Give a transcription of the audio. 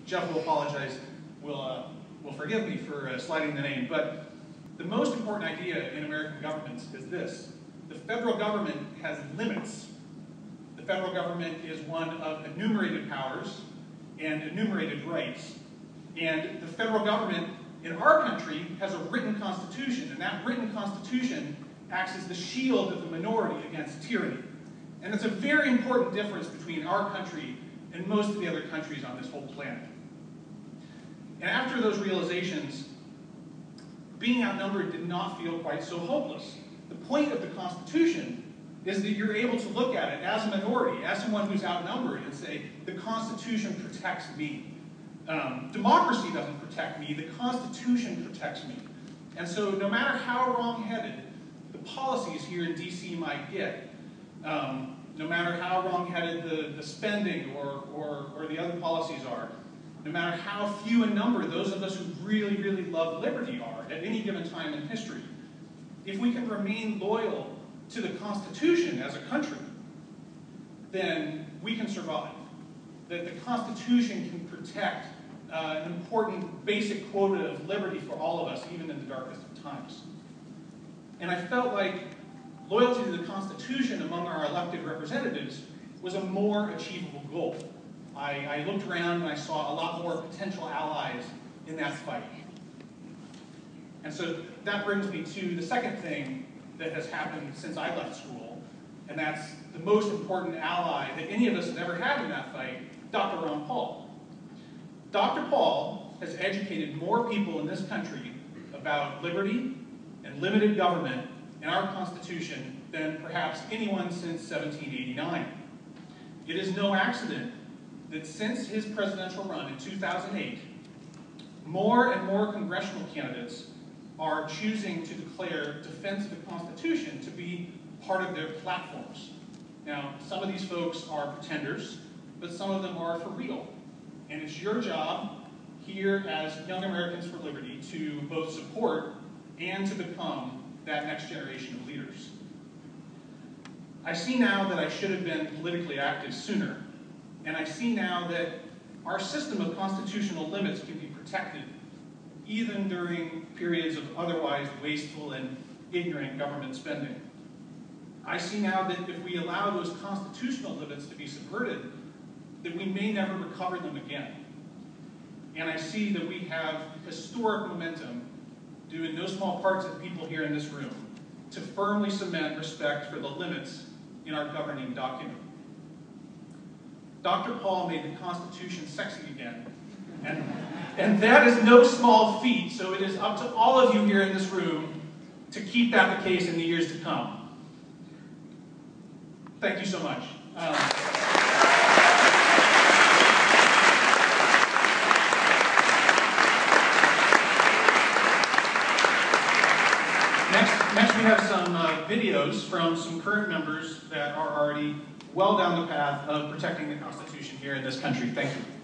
Jeff will apologize, will forgive me for sliding the name, but the most important idea in American governments is this. The federal government has limits. The federal government is one of enumerated powers and enumerated rights. And the federal government in our country has a written constitution, and that written constitution acts as the shield of the minority against tyranny. And it's a very important difference between our country and most of the other countries on this whole planet. And after those realizations, being outnumbered did not feel quite so hopeless. The point of the Constitution is that you're able to look at it as a minority, as someone who's outnumbered, and say, the Constitution protects me. Democracy doesn't protect me, the Constitution protects me. And so no matter how wrong-headed the policies here in DC might get, no matter how wrong-headed the spending or the other policies are, no matter how few in number those of us who really, really love liberty are at any given time in history, if we can remain loyal to the Constitution as a country, then we can survive. That the Constitution can protect an important basic quota of liberty for all of us, even in the darkest of times. And I felt like loyalty to the Constitution among our elected representatives was a more achievable goal. I looked around and I saw a lot more potential allies in that fight. And so that brings me to the second thing that has happened since I left school, and that's the most important ally that any of us has ever had in that fight, Dr. Ron Paul. Dr. Paul has educated more people in this country about liberty and limited government in our Constitution than perhaps anyone since 1789. It is no accident that since his presidential run in 2008, more and more congressional candidates are choosing to declare defense of the Constitution to be part of their platforms. Now, some of these folks are pretenders, but some of them are for real. And it's your job here as Young Americans for Liberty to both support and to become that next generation of leaders. I see now that I should have been politically active sooner, and I see now that our system of constitutional limits can be protected even during periods of otherwise wasteful and ignorant government spending. I see now that if we allow those constitutional limits to be subverted, that we may never recover them again. And I see that we have historic momentum, due in no small parts of people here in this room, to firmly cement respect for the limits in our governing document. Dr. Paul made the Constitution sexy again, and that is no small feat, so it is up to all of you here in this room to keep that the case in the years to come. Thank you so much. Next we have some videos from some current members that are already well down the path of protecting the Constitution here in this country. Thank you.